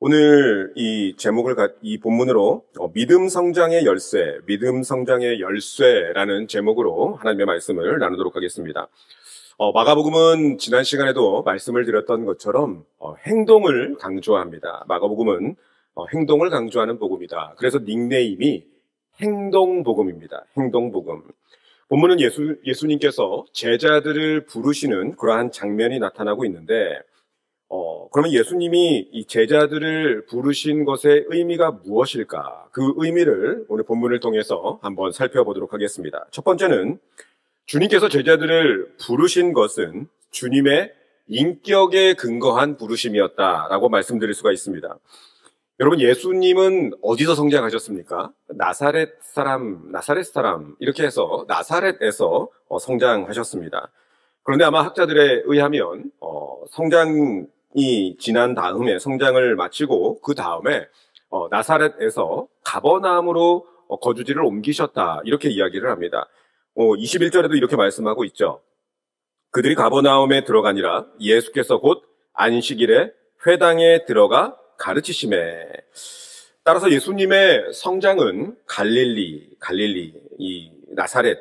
오늘 이 제목을, 이 본문으로 믿음 성장의 열쇠, 믿음 성장의 열쇠라는 제목으로 하나님의 말씀을 나누도록 하겠습니다. 마가복음은 지난 시간에도 말씀을 드렸던 것처럼 행동을 강조합니다. 마가복음은 행동을 강조하는 복음이다. 그래서 닉네임이 행동복음입니다. 행동복음. 본문은 예수님께서 제자들을 부르시는 그러한 장면이 나타나고 있는데, 그러면 예수님이 이 제자들을 부르신 것의 의미가 무엇일까? 그 의미를 오늘 본문을 통해서 한번 살펴보도록 하겠습니다. 첫 번째는 주님께서 제자들을 부르신 것은 주님의 인격에 근거한 부르심이었다라고 말씀드릴 수가 있습니다. 여러분, 예수님은 어디서 성장하셨습니까? 나사렛 사람 이렇게 해서 나사렛에서 성장하셨습니다. 그런데 아마 학자들에 의하면 성장이 지난 다음에 성장을 마치고 그 다음에 나사렛에서 가버나움으로 거주지를 옮기셨다, 이렇게 이야기를 합니다. 21절에도 이렇게 말씀하고 있죠. 그들이 가버나움에 들어가니라 예수께서 곧 안식일에 회당에 들어가 가르치시매. 따라서 예수님의 성장은 갈릴리, 이 나사렛,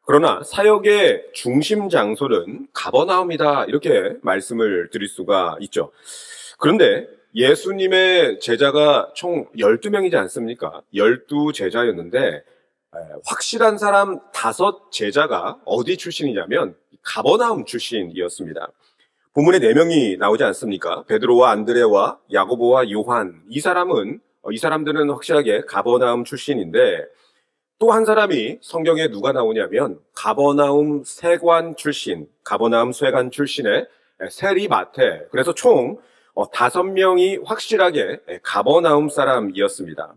그러나 사역의 중심 장소는 가버나움이다, 이렇게 말씀을 드릴 수가 있죠. 그런데 예수님의 제자가 총 12명이지 않습니까? 12제자였는데 확실한 사람 5제자가 어디 출신이냐면 가버나움 출신이었습니다. 본문에 4명이 나오지 않습니까? 베드로와 안드레와 야고보와 요한. 이 사람들은 확실하게 가버나움 출신인데, 또 한 사람이 성경에 누가 나오냐면 가버나움 세관 출신의 세리마테. 그래서 총 5명이 확실하게 가버나움 사람이었습니다.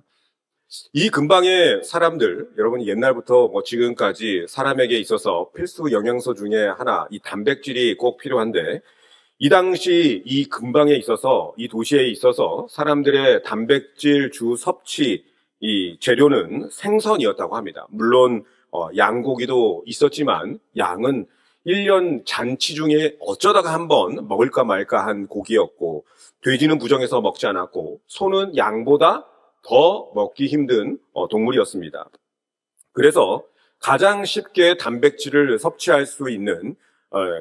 이 근방의 사람들, 여러분 옛날부터 지금까지 사람에게 있어서 필수 영양소 중에 하나, 이 단백질이 꼭 필요한데, 이 당시 이 근방에 있어서, 이 도시에 있어서 사람들의 단백질 주 섭취 이 재료는 생선이었다고 합니다. 물론 양고기도 있었지만 양은 1년 잔치 중에 어쩌다가 한번 먹을까 말까 한 고기였고, 돼지는 부정해서 먹지 않았고, 소는 양보다 더 먹기 힘든 동물이었습니다. 그래서 가장 쉽게 단백질을 섭취할 수 있는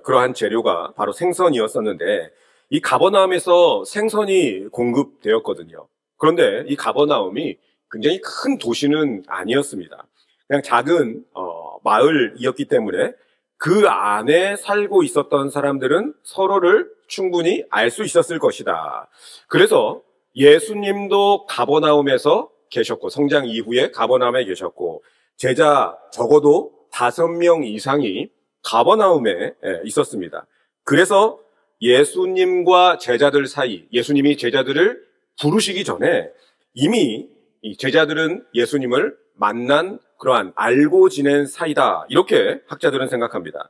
그러한 재료가 바로 생선이었었는데, 이 가버나움에서 생선이 공급되었거든요. 그런데 이 가버나움이 굉장히 큰 도시는 아니었습니다. 그냥 작은 마을이었기 때문에 그 안에 살고 있었던 사람들은 서로를 충분히 알 수 있었을 것이다. 그래서 예수님도 가버나움에서 계셨고, 성장 이후에 가버나움에 계셨고, 제자 적어도 5명 이상이 가버나움에 있었습니다. 그래서 예수님과 제자들 사이, 예수님이 제자들을 부르시기 전에 이미 이 제자들은 예수님을 만난 그러한 알고 지낸 사이다, 이렇게 학자들은 생각합니다.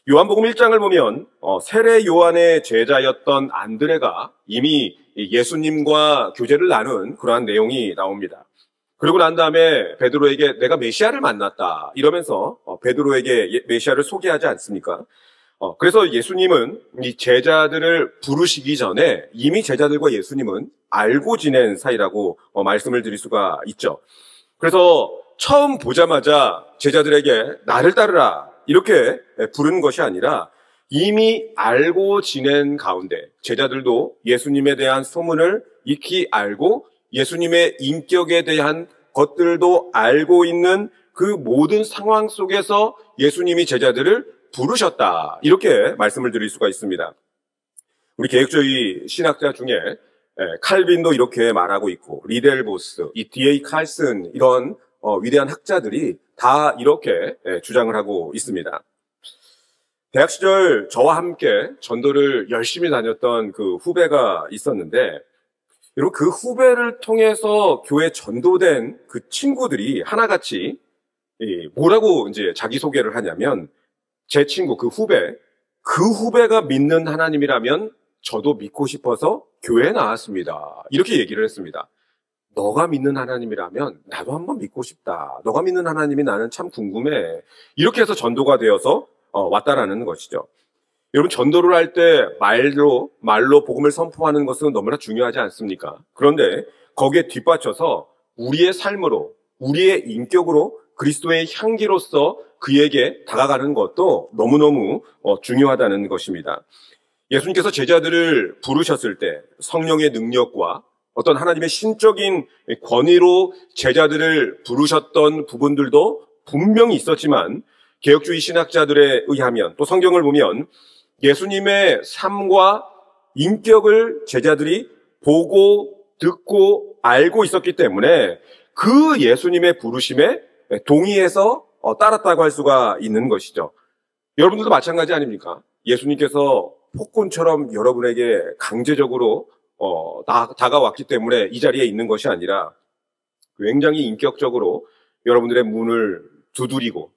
요한복음 1장을 보면 세례 요한의 제자였던 안드레가 이미 예수님과 교제를 나눈 그러한 내용이 나옵니다. 그리고 난 다음에 베드로에게 내가 메시아를 만났다, 이러면서 베드로에게 메시아를 소개하지 않습니까? 그래서 예수님은 이 제자들을 부르시기 전에 이미 제자들과 예수님은 알고 지낸 사이라고 말씀을 드릴 수가 있죠. 그래서 처음 보자마자 제자들에게 나를 따르라, 이렇게 부르는 것이 아니라 이미 알고 지낸 가운데 제자들도 예수님에 대한 소문을 익히 알고 예수님의 인격에 대한 것들도 알고 있는 그 모든 상황 속에서 예수님이 제자들을 부르셨다, 이렇게 말씀을 드릴 수가 있습니다. 우리 개혁주의 신학자 중에 칼빈도 이렇게 말하고 있고, 리델보스, 이 D.A. 칼슨, 이런 위대한 학자들이 다 이렇게 주장을 하고 있습니다. 대학 시절 저와 함께 전도를 열심히 다녔던 그 후배가 있었는데, 여러분 그 후배를 통해서 교회 전도된 그 친구들이 하나같이 뭐라고 이제 자기소개를 하냐면, 제 친구, 그 후배가 믿는 하나님이라면 저도 믿고 싶어서 교회에 나왔습니다, 이렇게 얘기를 했습니다. 너가 믿는 하나님이라면 나도 한번 믿고 싶다. 너가 믿는 하나님이 나는 참 궁금해. 이렇게 해서 전도가 되어서 왔다라는 것이죠. 여러분, 전도를 할 때 말로 복음을 선포하는 것은 너무나 중요하지 않습니까? 그런데 거기에 뒷받쳐서 우리의 삶으로, 우리의 인격으로 그리스도의 향기로서 그에게 다가가는 것도 너무너무 중요하다는 것입니다. 예수님께서 제자들을 부르셨을 때 성령의 능력과 어떤 하나님의 신적인 권위로 제자들을 부르셨던 부분들도 분명히 있었지만, 개혁주의 신학자들에 의하면, 또 성경을 보면 예수님의 삶과 인격을 제자들이 보고 듣고 알고 있었기 때문에 그 예수님의 부르심에 동의해서 따랐다고 할 수가 있는 것이죠. 여러분들도 마찬가지 아닙니까? 예수님께서 폭군처럼 여러분에게 강제적으로 다가왔기 때문에 이 자리에 있는 것이 아니라 굉장히 인격적으로 여러분들의 문을 두드리고,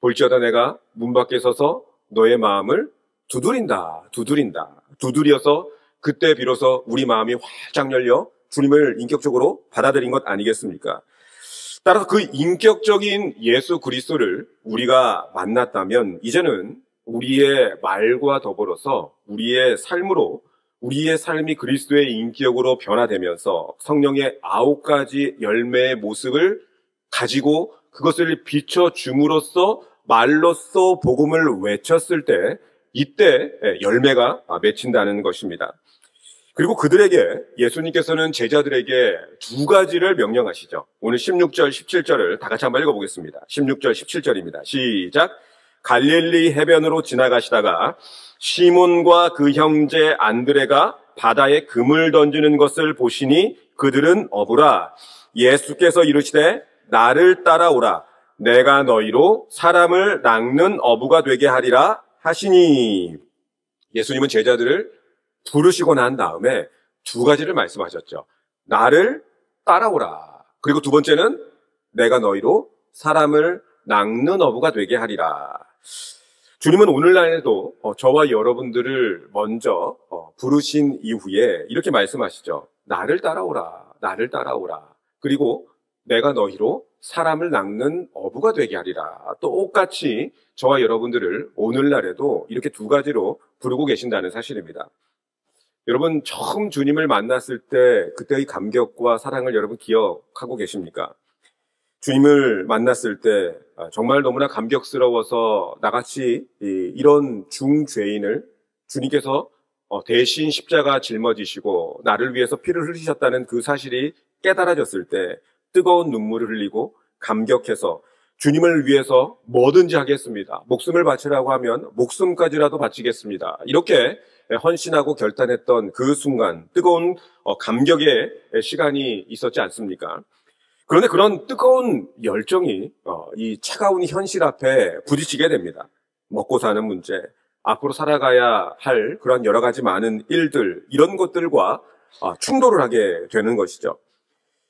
볼지어다 내가 문 밖에 서서 너의 마음을 두드려서 그때 비로소 우리 마음이 활짝 열려 주님을 인격적으로 받아들인 것 아니겠습니까? 따라서 그 인격적인 예수 그리스도를 우리가 만났다면 이제는 우리의 말과 더불어서 우리의 삶으로, 우리의 삶이 그리스도의 인격으로 변화되면서 성령의 9가지 열매의 모습을 가지고 그것을 비춰줌으로써 말로써 복음을 외쳤을 때, 이때 열매가 맺힌다는 것입니다. 그리고 그들에게, 예수님께서는 제자들에게 2가지를 명령하시죠. 오늘 16절, 17절을 다 같이 한번 읽어보겠습니다. 16절, 17절입니다. 시작. 갈릴리 해변으로 지나가시다가 시몬과 그 형제 안드레가 바다에 금을 던지는 것을 보시니 그들은 어부라. 예수께서 이르시되 나를 따라오라. 내가 너희로 사람을 낚는 어부가 되게 하리라 하시니. 예수님은 제자들을 부르시고 난 다음에 2가지를 말씀하셨죠. 나를 따라오라. 그리고 2번째는 내가 너희로 사람을 낚는 어부가 되게 하리라. 주님은 오늘날에도 저와 여러분들을 먼저 부르신 이후에 이렇게 말씀하시죠. 나를 따라오라. 나를 따라오라. 그리고 내가 너희로 사람을 낚는 어부가 되게 하리라. 똑같이 저와 여러분들을 오늘날에도 이렇게 2가지로 부르고 계신다는 사실입니다. 여러분, 처음 주님을 만났을 때 그때의 감격과 사랑을 여러분 기억하고 계십니까? 주님을 만났을 때 정말 너무나 감격스러워서 나같이 이런 중죄인을 주님께서 대신 십자가 짊어지시고 나를 위해서 피를 흘리셨다는 그 사실이 깨달아졌을 때 뜨거운 눈물을 흘리고 감격해서 주님을 위해서 뭐든지 하겠습니다. 목숨을 바치라고 하면 목숨까지라도 바치겠습니다. 이렇게 헌신하고 결단했던 그 순간 뜨거운 감격의 시간이 있었지 않습니까? 그런데 그런 뜨거운 열정이 이 차가운 현실 앞에 부딪히게 됩니다. 먹고 사는 문제, 앞으로 살아가야 할 그런 여러 가지 많은 일들, 이런 것들과 충돌을 하게 되는 것이죠.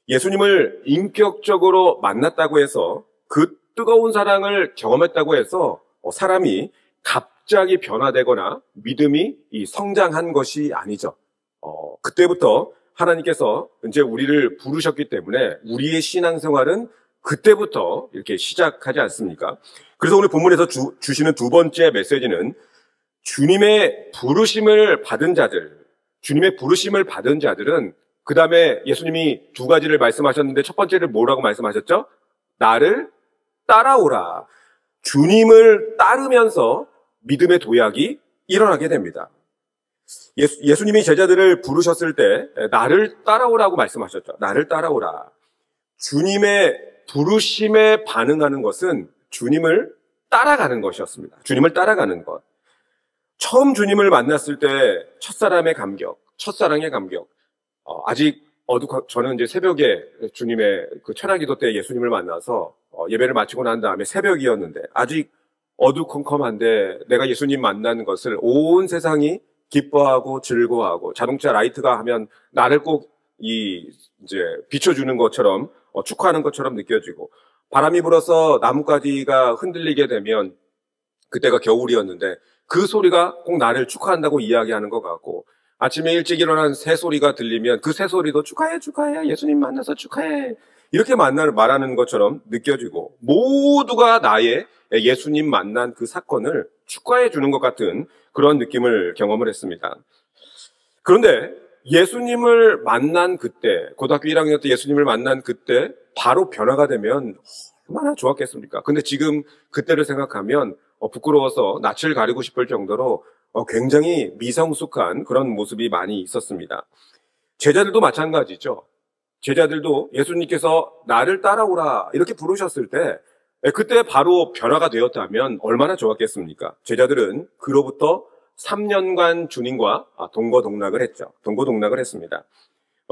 예수님을 인격적으로 만났다고 해서, 그 뜨거운 사랑을 경험했다고 해서 사람이 갑자기 변화되거나 믿음이 성장한 것이 아니죠. 그때부터 하나님께서 이제 우리를 부르셨기 때문에 우리의 신앙생활은 그때부터 이렇게 시작하지 않습니까? 그래서 오늘 본문에서 주시는 2번째 메시지는 주님의 부르심을 받은 자들은 그 다음에 예수님이 2가지를 말씀하셨는데 첫 번째를 뭐라고 말씀하셨죠? 나를 따라오라. 주님을 따르면서 믿음의 도약이 일어나게 됩니다. 예수님이 제자들을 부르셨을 때 나를 따라오라고 말씀하셨죠. 나를 따라오라. 주님의 부르심에 반응하는 것은 주님을 따라가는 것이었습니다. 주님을 따라가는 것. 처음 주님을 만났을 때 첫사랑의 감격, 저는 이제 새벽에 주님의 그 철야기도 때 예수님을 만나서 예배를 마치고 난 다음에 새벽이었는데 아직 어두컴컴한데 내가 예수님 만나는 것을 온 세상이 기뻐하고 즐거워하고 자동차 라이트가 하면 나를 꼭 이제 비춰주는 것처럼 축하하는 것처럼 느껴지고, 바람이 불어서 나뭇가지가 흔들리게 되면 그때가 겨울이었는데 그 소리가 꼭 나를 축하한다고 이야기하는 것 같고, 아침에 일찍 일어난 새소리가 들리면 그 새소리도 축하해 예수님 만나서 축하해 이렇게 말하는 것처럼 느껴지고, 모두가 나의 예수님 만난 그 사건을 축하해 주는 것 같은 그런 느낌을 경험을 했습니다. 그런데 예수님을 만난 그때, 고등학교 1학년 때 예수님을 만난 그때 바로 변화가 되면 얼마나 좋았겠습니까? 근데 지금 그때를 생각하면 부끄러워서 낯을 가리고 싶을 정도로 굉장히 미성숙한 그런 모습이 많이 있었습니다. 제자들도 마찬가지죠. 제자들도 예수님께서 나를 따라오라 이렇게 부르셨을 때 그때 바로 변화가 되었다면 얼마나 좋았겠습니까? 제자들은 그로부터 3년간 주님과 동거동락을 했죠. 동거동락을 했습니다.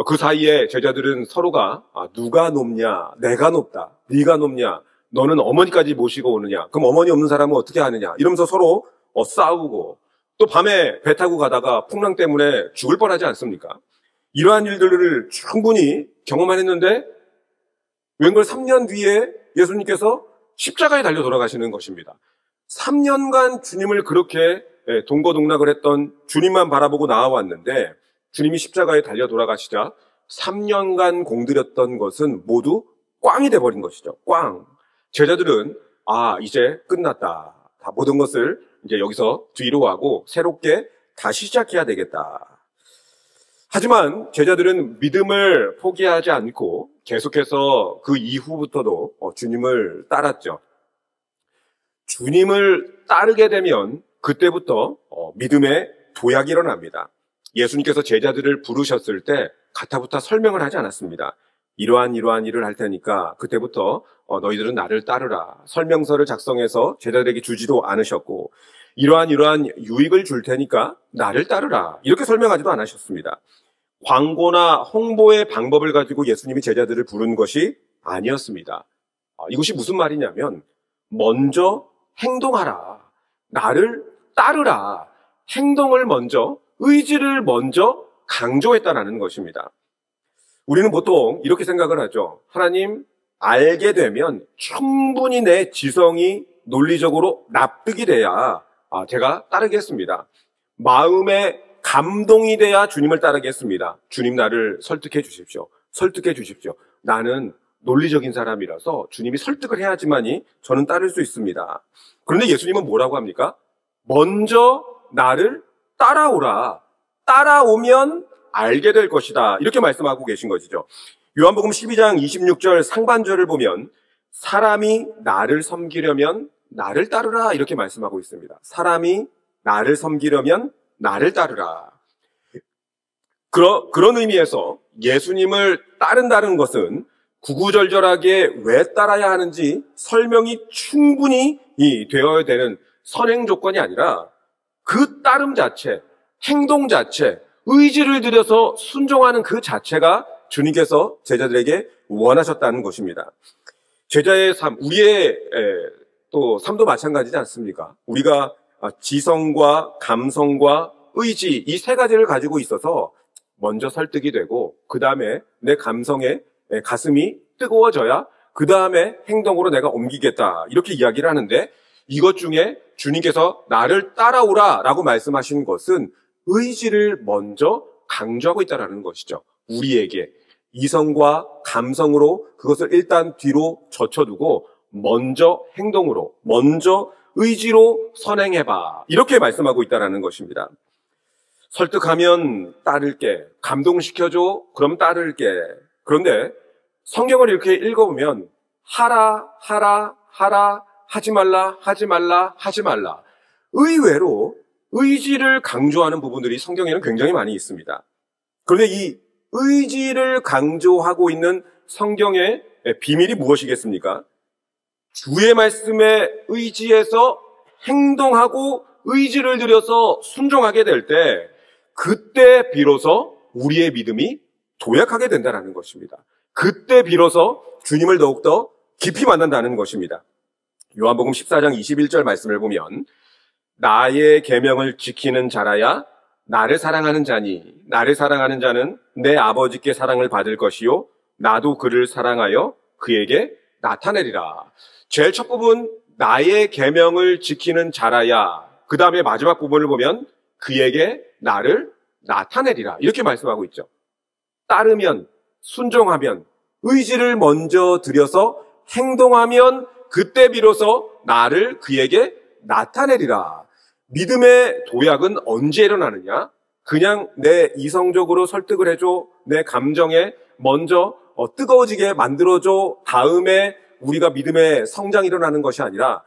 그 사이에 제자들은 서로가 누가 높냐, 내가 높다, 네가 높냐, 너는 어머니까지 모시고 오느냐, 그럼 어머니 없는 사람은 어떻게 하느냐 이러면서 서로 싸우고 또 밤에 배 타고 가다가 풍랑 때문에 죽을 뻔하지 않습니까? 이러한 일들을 충분히 경험했는데 웬걸 3년 뒤에 예수님께서 십자가에 달려 돌아가시는 것입니다. 3년간 주님을 그렇게 동거동락을 했던 주님만 바라보고 나아왔는데 주님이 십자가에 달려 돌아가시자 3년간 공들였던 것은 모두 꽝이 돼버린 것이죠. 꽝. 제자들은 이제 끝났다. 다 모든 것을 이제 여기서 뒤로 하고 새롭게 다시 시작해야 되겠다. 하지만 제자들은 믿음을 포기하지 않고 계속해서 그 이후부터도 주님을 따랐죠. 주님을 따르게 되면 그때부터 믿음의 도약이 일어납니다. 예수님께서 제자들을 부르셨을 때 가타부타 설명을 하지 않았습니다. 이러한 일을 할 테니까 그때부터 너희들은 나를 따르라. 설명서를 작성해서 제자들에게 주지도 않으셨고 이러한 유익을 줄 테니까 나를 따르라. 이렇게 설명하지도 않으셨습니다. 광고나 홍보의 방법을 가지고 예수님이 제자들을 부른 것이 아니었습니다. 이것이 무슨 말이냐면 먼저 행동하라. 나를 따르라. 행동을 먼저, 의지를 먼저 강조했다라는 것입니다. 우리는 보통 이렇게 생각을 하죠. 하나님 알게 되면 충분히 내 지성이 논리적으로 납득이 돼야 제가 따르겠습니다. 마음에 감동이 돼야 주님을 따르겠습니다. 주님 나를 설득해 주십시오. 설득해 주십시오. 나는 논리적인 사람이라서 주님이 설득을 해야지만이 저는 따를 수 있습니다. 그런데 예수님은 뭐라고 합니까? 먼저 나를 따라오라. 따라오면 알게 될 것이다. 이렇게 말씀하고 계신 것이죠. 요한복음 12장 26절 상반절을 보면 사람이 나를 섬기려면 나를 따르라 이렇게 말씀하고 있습니다. 사람이 나를 섬기려면 나를 따르라. 그런 의미에서 예수님을 따른다는 것은 구구절절하게 왜 따라야 하는지 설명이 충분히 되어야 되는 선행 조건이 아니라 그 따름 자체, 행동 자체, 의지를 들여서 순종하는 그 자체가 주님께서 제자들에게 원하셨다는 것입니다. 제자의 삶, 우리의 또 삶도 마찬가지지 않습니까? 우리가 지성과 감성과 의지 이 세 가지를 가지고 있어서 먼저 설득이 되고 그 다음에 내 감성에 가슴이 뜨거워져야 그 다음에 행동으로 내가 옮기겠다 이렇게 이야기를 하는데 이것 중에 주님께서 나를 따라오라 라고 말씀하신 것은 의지를 먼저 강조하고 있다는 것이죠. 우리에게 이성과 감성으로 그것을 일단 뒤로 젖혀두고 먼저 행동으로, 먼저 의지로 선행해봐. 이렇게 말씀하고 있다는 것입니다. 설득하면 따를게, 감동시켜줘, 그럼 따를게. 그런데 성경을 이렇게 읽어보면 하라, 하라, 하라, 하지 말라, 하지 말라, 하지 말라. 의외로 의지를 강조하는 부분들이 성경에는 굉장히 많이 있습니다. 그런데 이 의지를 강조하고 있는 성경의 비밀이 무엇이겠습니까? 주의 말씀에 의지해서 행동하고 의지를 들여서 순종하게 될 때 그때 비로소 우리의 믿음이 도약하게 된다는 것입니다. 그때 비로소 주님을 더욱더 깊이 만난다는 것입니다. 요한복음 14장 21절 말씀을 보면 나의 계명을 지키는 자라야 나를 사랑하는 자니 나를 사랑하는 자는 내 아버지께 사랑을 받을 것이요 나도 그를 사랑하여 그에게 나타내리라. 제일 첫 부분 나의 계명을 지키는 자라야 그 다음에 마지막 부분을 보면 그에게 나를 나타내리라 이렇게 말씀하고 있죠. 따르면 순종하면 의지를 먼저 들여서 행동하면 그때 비로소 나를 그에게 나타내리라. 믿음의 도약은 언제 일어나느냐? 그냥 내 이성적으로 설득을 해줘. 내 감정에 먼저 뜨거워지게 만들어줘. 다음에 우리가 믿음의 성장이 일어나는 것이 아니라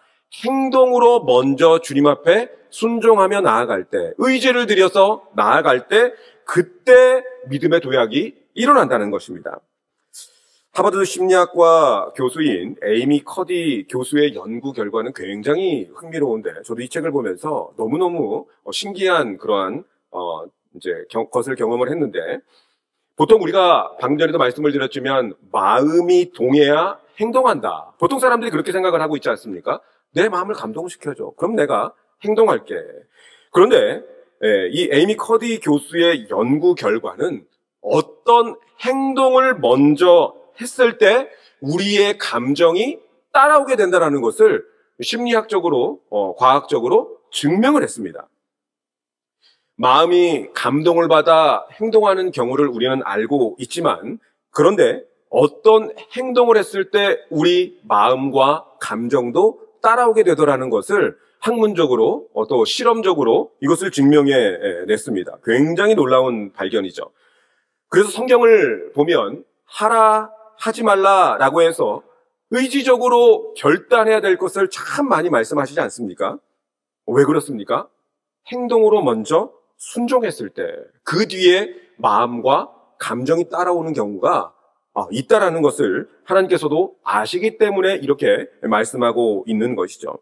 행동으로 먼저 주님 앞에 순종하며 나아갈 때, 의지를 들여서 나아갈 때, 그때 믿음의 도약이 일어난다는 것입니다. 하버드 심리학과 교수인 에이미 커디 교수의 연구 결과는 굉장히 흥미로운데, 저도 이 책을 보면서 너무너무 신기한 그러한 것을 경험을 했는데, 보통 우리가 방금 전에도 말씀을 드렸지만 마음이 동해야 행동한다. 보통 사람들이 그렇게 생각을 하고 있지 않습니까? 내 마음을 감동시켜줘. 그럼 내가 행동할게. 그런데 이 에이미 커디 교수의 연구 결과는 어떤 행동을 먼저 했을 때 우리의 감정이 따라오게 된다는 것을 심리학적으로, 과학적으로 증명을 했습니다. 마음이 감동을 받아 행동하는 경우를 우리는 알고 있지만, 그런데 어떤 행동을 했을 때 우리 마음과 감정도 따라오게 되더라는 것을 학문적으로 또 실험적으로 이것을 증명해 냈습니다. 굉장히 놀라운 발견이죠. 그래서 성경을 보면 하라, 하지 말라라고 해서 의지적으로 결단해야 될 것을 참 많이 말씀하시지 않습니까? 왜 그렇습니까? 행동으로 먼저 순종했을 때 그 뒤에 마음과 감정이 따라오는 경우가 있다라는 것을 하나님께서도 아시기 때문에 이렇게 말씀하고 있는 것이죠.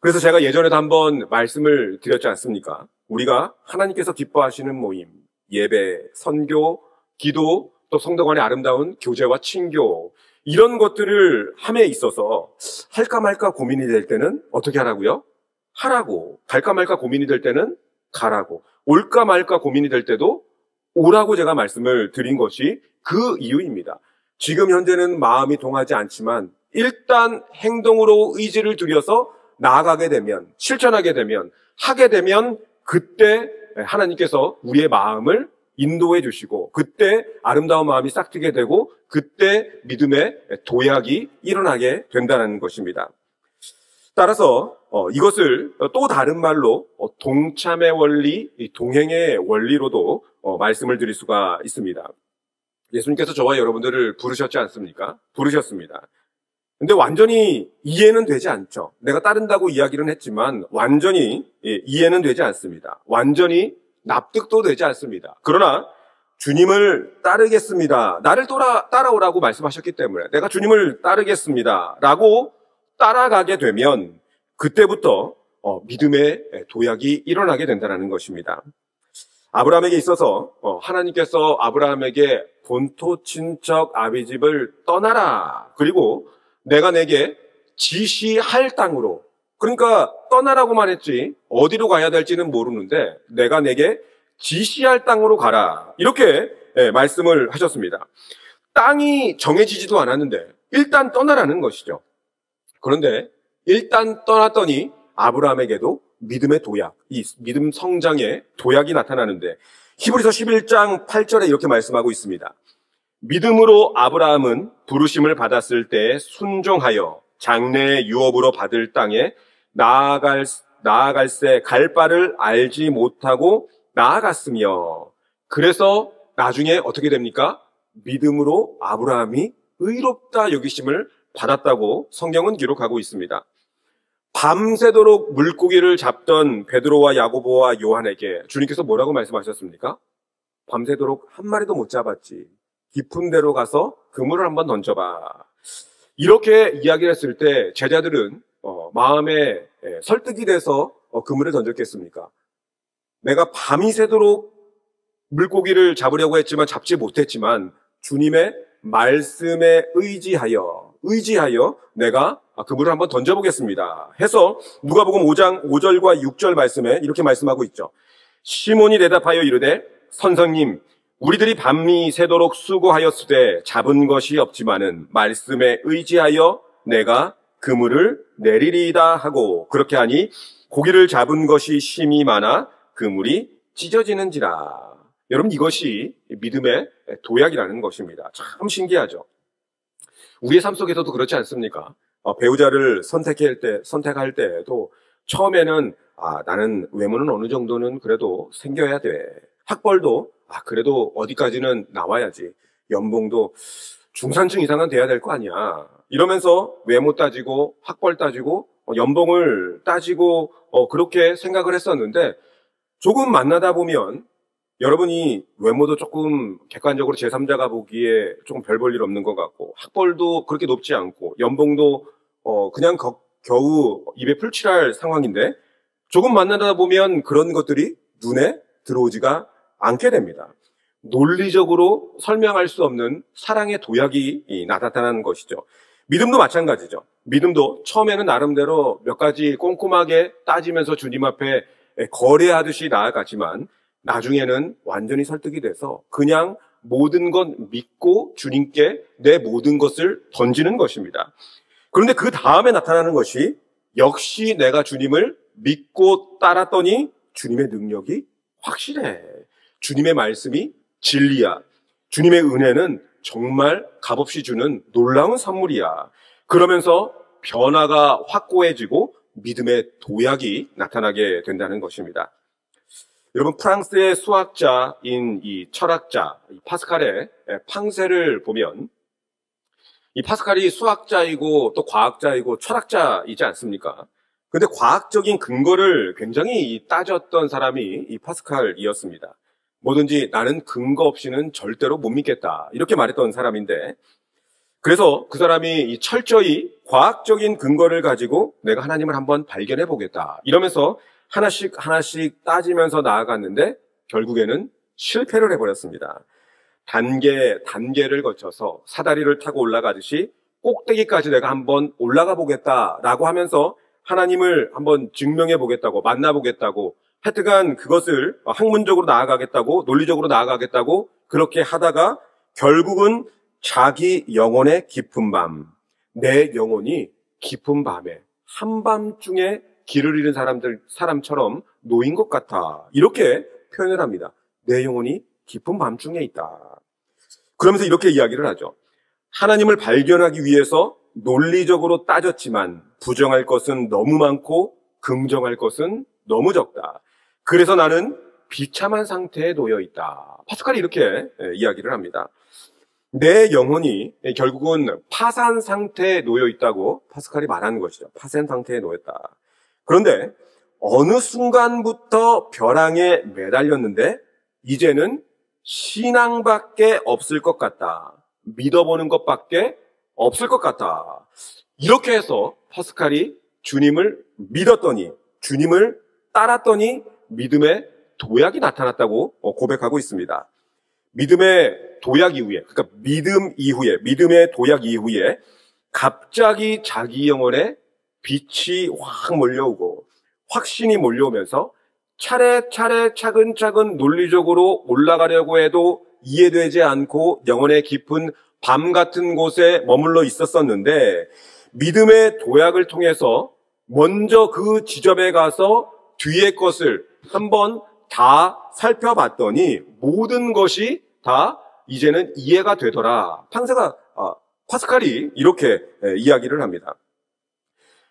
그래서 제가 예전에도 한번 말씀을 드렸지 않습니까? 우리가 하나님께서 기뻐하시는 모임, 예배, 선교, 기도, 또 성도 간의 아름다운 교제와 친교, 이런 것들을 함에 있어서 할까 말까 고민이 될 때는 어떻게 하라고요? 하라고. 갈까 말까 고민이 될 때는 가라고. 올까 말까 고민이 될 때도 오라고 제가 말씀을 드린 것이 그 이유입니다. 지금 현재는 마음이 동하지 않지만 일단 행동으로 의지를 들여서 나아가게 되면, 실천하게 되면, 하게 되면 그때 하나님께서 우리의 마음을 인도해 주시고 그때 아름다운 마음이 싹트게 되고 그때 믿음의 도약이 일어나게 된다는 것입니다. 따라서 이것을 또 다른 말로 동참의 원리, 동행의 원리로도 말씀을 드릴 수가 있습니다. 예수님께서 저와 여러분들을 부르셨지 않습니까? 부르셨습니다. 근데 완전히 이해는 되지 않죠. 내가 따른다고 이야기는 했지만 완전히 이해는 되지 않습니다. 완전히 납득도 되지 않습니다. 그러나 주님을 따르겠습니다. 나를 따라오라고 말씀하셨기 때문에 내가 주님을 따르겠습니다. 라고 따라가게 되면 그때부터 믿음의 도약이 일어나게 된다는 것입니다. 아브라함에게 있어서 하나님께서 아브라함에게 본토 친척 아비집을 떠나라. 그리고 내가 내게 지시할 땅으로, 그러니까 떠나라고만 했지 어디로 가야 될지는 모르는데 내가 내게 지시할 땅으로 가라. 이렇게 말씀을 하셨습니다. 땅이 정해지지도 않았는데 일단 떠나라는 것이죠. 그런데 일단 떠났더니 아브라함에게도 믿음의 도약, 이 믿음 성장의 도약이 나타나는데 히브리서 11장 8절에 이렇게 말씀하고 있습니다. 믿음으로 아브라함은 부르심을 받았을 때 순종하여 장래의 유업으로 받을 땅에 나아갈새 갈 바를 알지 못하고 나아갔으며, 그래서 나중에 어떻게 됩니까? 믿음으로 아브라함이 의롭다 여기심을 받았다고 성경은 기록하고 있습니다. 밤새도록 물고기를 잡던 베드로와 야고보와 요한에게 주님께서 뭐라고 말씀하셨습니까? 밤새도록 한 마리도 못 잡았지. 깊은 데로 가서 그물을 한번 던져봐. 이렇게 이야기를 했을 때 제자들은 마음에 설득이 돼서 그물을 던졌겠습니까? 내가 밤이 새도록 물고기를 잡으려고 했지만 잡지 못했지만 주님의 말씀에 의지하여 내가 그물을 한번 던져보겠습니다 해서 누가복음 5장 5절과 6절 말씀에 이렇게 말씀하고 있죠. 시몬이 대답하여 이르되 선생님, 우리들이 밤이 새도록 수고하였으되 잡은 것이 없지만은 말씀에 의지하여 내가 그물을 내리리이다 하고, 그렇게 하니 고기를 잡은 것이 심히 많아 그물이 찢어지는지라. 여러분, 이것이 믿음의 도약이라는 것입니다. 참 신기하죠. 우리의 삶 속에서도 그렇지 않습니까? 배우자를 선택할 때도 처음에는 나는 외모는 어느 정도는 그래도 생겨야 돼. 학벌도 그래도 어디까지는 나와야지. 연봉도 중산층 이상은 돼야 될 거 아니야. 이러면서 외모 따지고 학벌 따지고 연봉을 따지고 그렇게 생각을 했었는데 조금 만나다 보면 여러분이 외모도 조금 객관적으로 제3자가 보기에 조금 별 볼 일 없는 것 같고 학벌도 그렇게 높지 않고 연봉도 그냥 겨우 입에 풀칠할 상황인데 조금 만나다 보면 그런 것들이 눈에 들어오지가 않게 됩니다. 논리적으로 설명할 수 없는 사랑의 도약이 나타나는 것이죠. 믿음도 마찬가지죠. 믿음도 처음에는 나름대로 몇 가지 꼼꼼하게 따지면서 주님 앞에 거래하듯이 나아가지만 나중에는 완전히 설득이 돼서 그냥 모든 것 믿고 주님께 내 모든 것을 던지는 것입니다. 그런데 그 다음에 나타나는 것이 역시 내가 주님을 믿고 따랐더니 주님의 능력이 확실해. 주님의 말씀이 진리야. 주님의 은혜는 정말 값없이 주는 놀라운 선물이야. 그러면서 변화가 확고해지고 믿음의 도약이 나타나게 된다는 것입니다. 여러분, 프랑스의 수학자인 이 철학자 파스칼의 팡세를 보면 이 파스칼이 수학자이고 또 과학자이고 철학자이지 않습니까? 근데 과학적인 근거를 굉장히 따졌던 사람이 이 파스칼이었습니다. 뭐든지 나는 근거 없이는 절대로 못 믿겠다. 이렇게 말했던 사람인데 그래서 그 사람이 이 철저히 과학적인 근거를 가지고 내가 하나님을 한번 발견해 보겠다. 이러면서 하나씩 따지면서 나아갔는데 결국에는 실패를 해버렸습니다. 단계를 거쳐서 사다리를 타고 올라가듯이 꼭대기까지 내가 한번 올라가 보겠다라고 하면서 하나님을 한번 증명해 보겠다고 만나보겠다고 하여튼간 그것을 학문적으로 나아가겠다고 논리적으로 나아가겠다고 그렇게 하다가 결국은 자기 영혼의 깊은 밤, 내 영혼이 깊은 밤에 한밤중에 길을 잃은 사람처럼 놓인 것 같아. 이렇게 표현을 합니다. 내 영혼이 깊은 밤중에 있다. 그러면서 이렇게 이야기를 하죠. 하나님을 발견하기 위해서 논리적으로 따졌지만 부정할 것은 너무 많고 긍정할 것은 너무 적다. 그래서 나는 비참한 상태에 놓여 있다. 파스칼이 이렇게 이야기를 합니다. 내 영혼이 결국은 파산 상태에 놓여 있다고 파스칼이 말하는 것이죠. 파산 상태에 놓였다. 그런데 어느 순간부터 벼랑에 매달렸는데 이제는 신앙밖에 없을 것 같다. 믿어보는 것밖에 없을 것 같다. 이렇게 해서 파스칼이 주님을 믿었더니 주님을 따랐더니 믿음의 도약이 나타났다고 고백하고 있습니다. 믿음의 도약 이후에, 그러니까 믿음의 도약 이후에 갑자기 자기 영혼에 빛이 확 몰려오고 확신이 몰려오면서 차례차례 차근차근 논리적으로 올라가려고 해도 이해되지 않고 영혼의 깊은 밤 같은 곳에 머물러 있었었는데 믿음의 도약을 통해서 먼저 그 지점에 가서 뒤의 것을 한번 다 살펴봤더니 모든 것이 다 이제는 이해가 되더라. 파스칼이 이렇게 이야기를 합니다.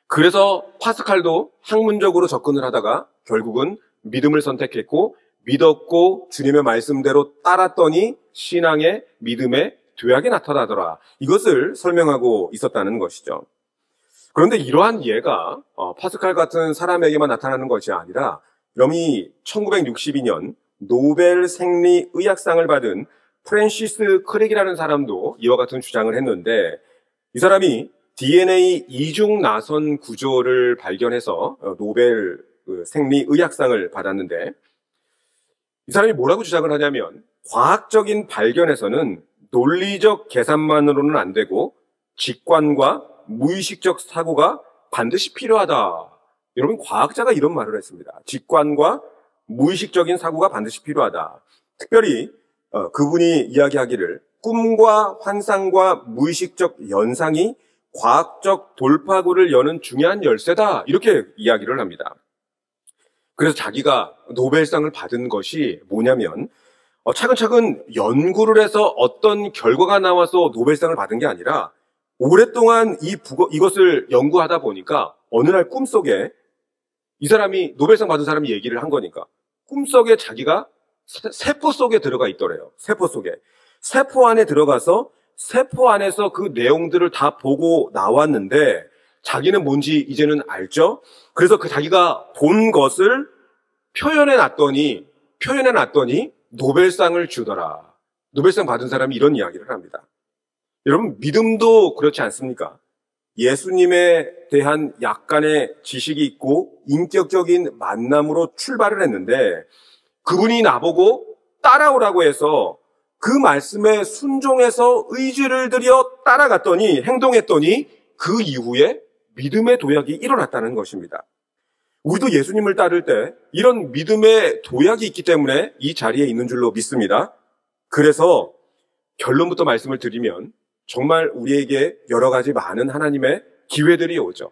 그래서 파스칼도 학문적으로 접근을 하다가 결국은 믿음을 선택했고 믿었고 주님의 말씀대로 따랐더니 신앙의 믿음의 도약이 나타나더라. 이것을 설명하고 있었다는 것이죠. 그런데 이러한 이해가 파스칼 같은 사람에게만 나타나는 것이 아니라 이미 1962년 노벨 생리의학상을 받은 프랜시스 크릭이라는 사람도 이와 같은 주장을 했는데 이 사람이 DNA 이중 나선 구조를 발견해서 노벨 생리의학상을 받았는데 이 사람이 뭐라고 주장을 하냐면 과학적인 발견에서는 논리적 계산만으로는 안 되고 직관과 무의식적 사고가 반드시 필요하다. 여러분 과학자가 이런 말을 했습니다. 직관과 무의식적인 사고가 반드시 필요하다. 특별히 그분이 이야기하기를 꿈과 환상과 무의식적 연상이 과학적 돌파구를 여는 중요한 열쇠다. 이렇게 이야기를 합니다. 그래서 자기가 노벨상을 받은 것이 뭐냐면 차근차근 연구를 해서 어떤 결과가 나와서 노벨상을 받은 게 아니라 오랫동안 이것을 연구하다 보니까 어느 날 꿈속에 이 사람이 노벨상 받은 사람이 얘기를 한 거니까. 꿈속에 자기가 세포 속에 들어가 있더래요. 세포 속에. 세포 안에 들어가서 세포 안에서 그 내용들을 다 보고 나왔는데 자기는 뭔지 이제는 알죠? 그래서 그 자기가 본 것을 표현해 놨더니 노벨상을 주더라. 노벨상 받은 사람이 이런 이야기를 합니다. 여러분, 믿음도 그렇지 않습니까? 예수님에 대한 약간의 지식이 있고 인격적인 만남으로 출발을 했는데 그분이 나보고 따라오라고 해서 그 말씀에 순종해서 의지를 들여 따라갔더니 행동했더니 그 이후에 믿음의 도약이 일어났다는 것입니다. 우리도 예수님을 따를 때 이런 믿음의 도약이 있기 때문에 이 자리에 있는 줄로 믿습니다. 그래서 결론부터 말씀을 드리면 정말 우리에게 여러 가지 많은 하나님의 기회들이 오죠.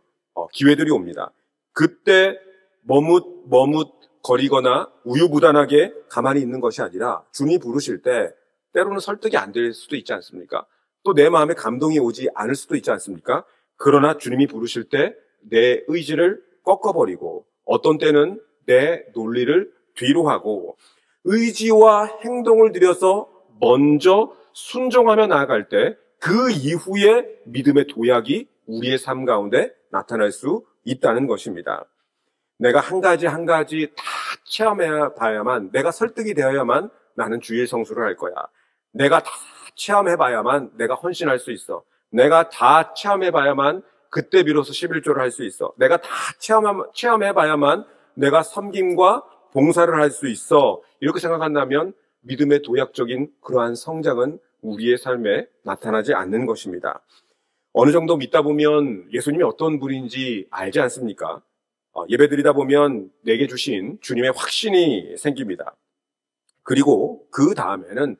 기회들이 옵니다. 그때 머뭇거리거나 우유부단하게 가만히 있는 것이 아니라 주님이 부르실 때 때로는 설득이 안 될 수도 있지 않습니까? 또 내 마음에 감동이 오지 않을 수도 있지 않습니까? 그러나 주님이 부르실 때 내 의지를 꺾어버리고 어떤 때는 내 논리를 뒤로 하고 의지와 행동을 들여서 먼저 순종하며 나아갈 때 그 이후에 믿음의 도약이 우리의 삶 가운데 나타날 수 있다는 것입니다. 내가 한 가지 다 체험해 봐야만, 내가 설득이 되어야만 나는 주일 성수를 할 거야. 내가 다 체험해 봐야만 내가 헌신할 수 있어. 내가 다 체험해 봐야만 그때 비로소 11조를 할 수 있어. 내가 다 체험해 봐야만 내가 섬김과 봉사를 할 수 있어. 이렇게 생각한다면 믿음의 도약적인 그러한 성장은 우리의 삶에 나타나지 않는 것입니다. 어느 정도 믿다 보면 예수님이 어떤 분인지 알지 않습니까? 예배드리다 보면 내게 주신 주님의 확신이 생깁니다. 그리고 그 다음에는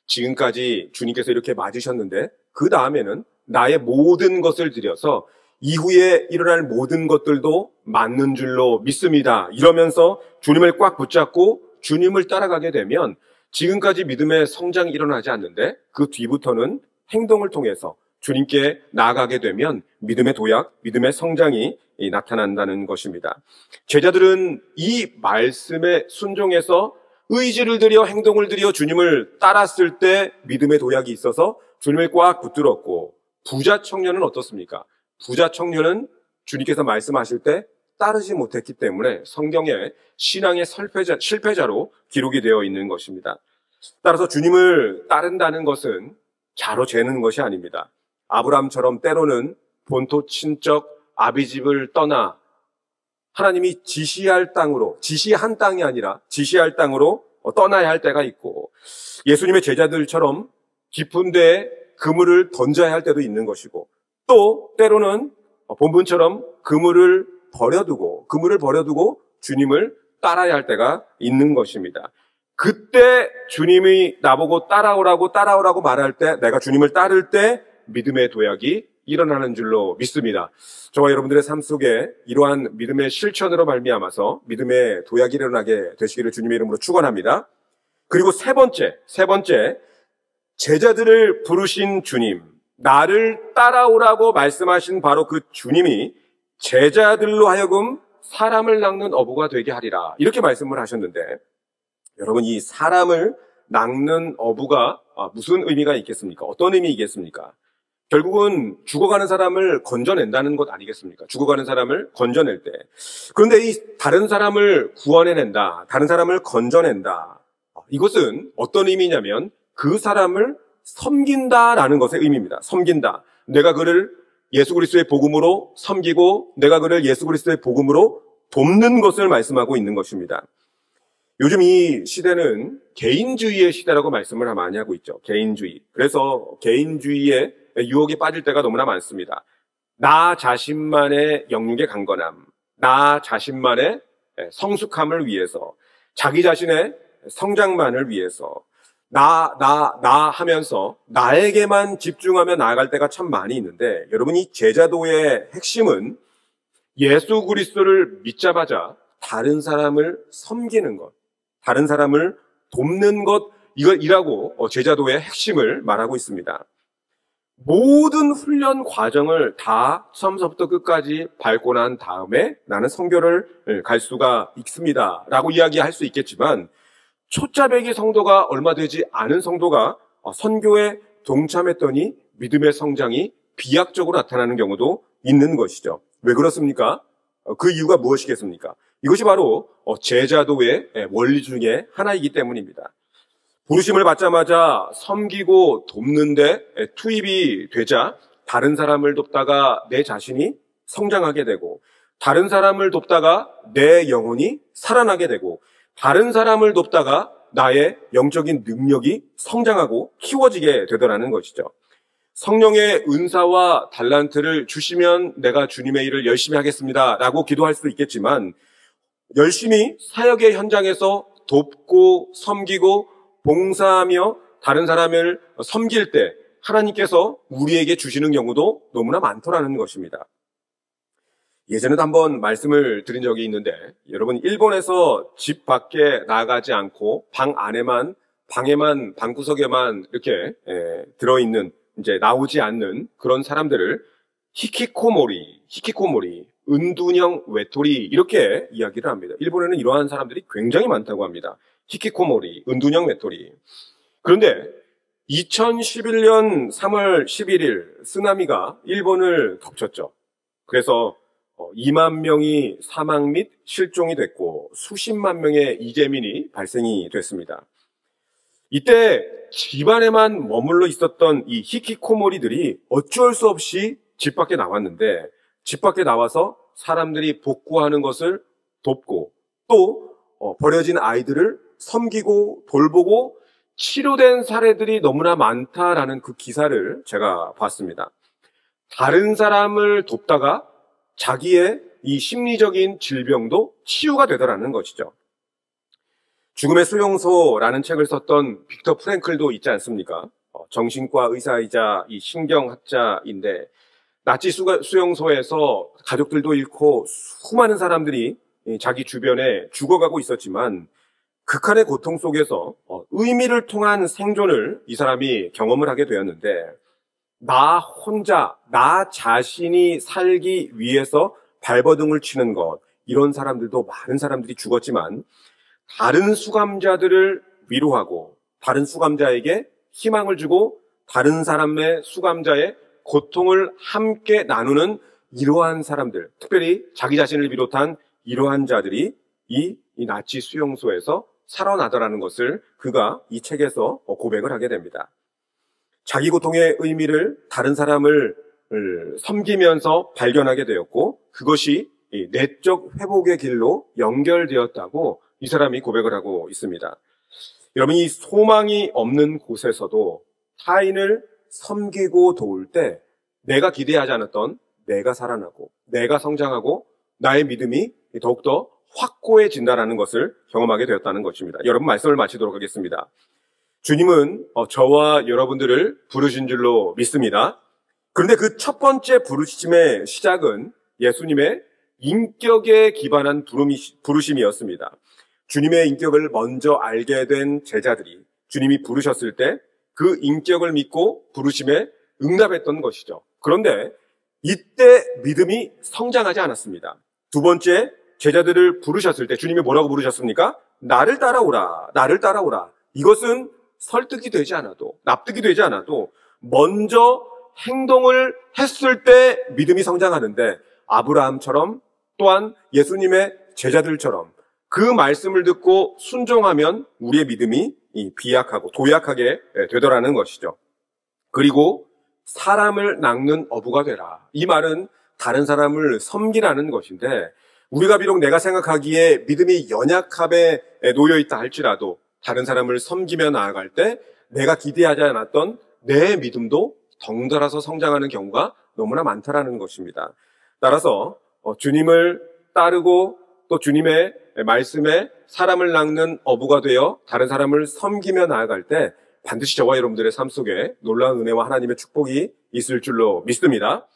지금까지 주님께서 이렇게 맞으셨는데 그 다음에는 나의 모든 것을 들여서 이후에 일어날 모든 것들도 맞는 줄로 믿습니다. 이러면서 주님을 꽉 붙잡고 주님을 따라가게 되면 지금까지 믿음의 성장이 일어나지 않는데 그 뒤부터는 행동을 통해서 주님께 나아가게 되면 믿음의 도약, 믿음의 성장이 나타난다는 것입니다. 제자들은 이 말씀에 순종해서 의지를 들여 행동을 들여 주님을 따랐을 때 믿음의 도약이 있어서 주님을 꽉 붙들었고 부자 청년은 어떻습니까? 부자 청년은 주님께서 말씀하실 때 따르지 못했기 때문에 성경에 신앙의 실패자로 기록이 되어 있는 것입니다. 따라서 주님을 따른다는 것은 자로 재는 것이 아닙니다. 아브라함처럼 때로는 본토 친척 아비집을 떠나 하나님이 지시한 땅이 아니라 지시할 땅으로 떠나야 할 때가 있고 예수님의 제자들처럼 깊은 데에 그물을 던져야 할 때도 있는 것이고 또 때로는 본분처럼 그물을 버려두고 주님을 따라야 할 때가 있는 것입니다. 그때 주님이 나보고 따라오라고 말할 때 내가 주님을 따를 때 믿음의 도약이 일어나는 줄로 믿습니다. 저와 여러분들의 삶 속에 이러한 믿음의 실천으로 말미암아서 믿음의 도약이 일어나게 되시기를 주님의 이름으로 축원합니다. 그리고 세 번째 제자들을 부르신 주님, 나를 따라오라고 말씀하신 바로 그 주님이 제자들로 하여금 사람을 낚는 어부가 되게 하리라 이렇게 말씀을 하셨는데 여러분 이 사람을 낚는 어부가 무슨 의미가 있겠습니까? 어떤 의미이겠습니까? 결국은 죽어가는 사람을 건져낸다는 것 아니겠습니까? 죽어가는 사람을 건져낼 때. 그런데 이 다른 사람을 구원해낸다, 다른 사람을 건져낸다. 이것은 어떤 의미냐면 그 사람을 섬긴다라는 것의 의미입니다. 섬긴다. 내가 그를 예수 그리스도의 복음으로 섬기고 내가 그를 예수 그리스도의 복음으로 돕는 것을 말씀하고 있는 것입니다. 요즘 이 시대는 개인주의의 시대라고 말씀을 많이 하고 있죠. 개인주의. 그래서 개인주의의 유혹에 빠질 때가 너무나 많습니다. 나 자신만의 영육의 강건함, 나 자신만의 성숙함을 위해서, 자기 자신의 성장만을 위해서 나 하면서 나에게만 집중하며 나아갈 때가 참 많이 있는데 여러분 이 제자도의 핵심은 예수 그리스도를 믿자마자 다른 사람을 섬기는 것, 다른 사람을 돕는 것 이라고 제자도의 핵심을 말하고 있습니다. 모든 훈련 과정을 다 처음부터 끝까지 밟고 난 다음에 나는 선교를 갈 수가 있습니다 라고 이야기할 수 있겠지만, 초짜배기 성도가 얼마 되지 않은 성도가 선교에 동참했더니 믿음의 성장이 비약적으로 나타나는 경우도 있는 것이죠. 왜 그렇습니까? 그 이유가 무엇이겠습니까? 이것이 바로 제자도의 원리 중에 하나이기 때문입니다. 부르심을 받자마자 섬기고 돕는데 투입이 되자 다른 사람을 돕다가 내 자신이 성장하게 되고, 다른 사람을 돕다가 내 영혼이 살아나게 되고, 다른 사람을 돕다가 나의 영적인 능력이 성장하고 키워지게 되더라는 것이죠. 성령의 은사와 달란트를 주시면 내가 주님의 일을 열심히 하겠습니다 라고 기도할 수도 있겠지만, 열심히 사역의 현장에서 돕고 섬기고 봉사하며 다른 사람을 섬길 때 하나님께서 우리에게 주시는 경우도 너무나 많더라는 것입니다. 예전에도 한번 말씀을 드린 적이 있는데, 여러분, 일본에서 집 밖에 나가지 않고 방에만 방구석에만 이렇게 들어있는, 이제 나오지 않는 그런 사람들을 히키코모리, 은둔형 외톨이 이렇게 이야기를 합니다. 일본에는 이러한 사람들이 굉장히 많다고 합니다. 히키코모리, 은둔형 외톨이. 그런데 2011년 3월 11일 쓰나미가 일본을 덮쳤죠. 그래서 2만 명이 사망 및 실종이 됐고 수십만 명의 이재민이 발생이 됐습니다. 이때 집안에만 머물러 있었던 이 히키코모리들이 어쩔 수 없이 집 밖에 나왔는데, 집 밖에 나와서 사람들이 복구하는 것을 돕고 또 버려진 아이들을 섬기고 돌보고 치료된 사례들이 너무나 많다라는 그 기사를 제가 봤습니다. 다른 사람을 돕다가 자기의 이 심리적인 질병도 치유가 되더라는 것이죠. 죽음의 수용소라는 책을 썼던 빅터 프랭클도 있지 않습니까? 정신과 의사이자 이 신경학자인데, 나치 수용소에서 가족들도 잃고 수많은 사람들이 자기 주변에 죽어가고 있었지만, 극한의 고통 속에서 의미를 통한 생존을 이 사람이 경험을 하게 되었는데, 나 혼자, 나 자신이 살기 위해서 발버둥을 치는 것, 이런 사람들도 많은 사람들이 죽었지만, 다른 수감자들을 위로하고 다른 수감자에게 희망을 주고 다른 사람의 수감자의 고통을 함께 나누는 이러한 사람들, 특별히 자기 자신을 비롯한 이러한 자들이 이 나치 수용소에서 살아나더라는 것을 그가 이 책에서 고백을 하게 됩니다. 자기 고통의 의미를 다른 사람을 섬기면서 발견하게 되었고, 그것이 내적 회복의 길로 연결되었다고 이 사람이 고백을 하고 있습니다. 여러분, 이 소망이 없는 곳에서도 타인을 섬기고 도울 때 내가 기대하지 않았던 내가 살아나고 내가 성장하고 나의 믿음이 더욱더 확고해진다는 것을 경험하게 되었다는 것입니다. 여러분, 말씀을 마치도록 하겠습니다. 주님은 저와 여러분들을 부르신 줄로 믿습니다. 그런데 그 첫 번째 부르심의 시작은 예수님의 인격에 기반한 부르심이었습니다. 주님의 인격을 먼저 알게 된 제자들이 주님이 부르셨을 때 그 인격을 믿고 부르심에 응답했던 것이죠. 그런데 이때 믿음이 성장하지 않았습니다. 두 번째, 제자들을 부르셨을 때 주님이 뭐라고 부르셨습니까? 나를 따라오라, 나를 따라오라. 이것은 설득이 되지 않아도, 납득이 되지 않아도 먼저 행동을 했을 때 믿음이 성장하는데, 아브라함처럼 또한 예수님의 제자들처럼 그 말씀을 듣고 순종하면 우리의 믿음이 비약하고 도약하게 되더라는 것이죠. 그리고 사람을 낚는 어부가 되라. 이 말은 다른 사람을 섬기라는 것인데, 우리가 비록 내가 생각하기에 믿음이 연약함에 놓여 있다 할지라도 다른 사람을 섬기며 나아갈 때 내가 기대하지 않았던 내 믿음도 덩달아서 성장하는 경우가 너무나 많다라는 것입니다. 따라서 주님을 따르고 또 주님의 말씀에 사람을 낚는 어부가 되어 다른 사람을 섬기며 나아갈 때 반드시 저와 여러분들의 삶 속에 놀라운 은혜와 하나님의 축복이 있을 줄로 믿습니다.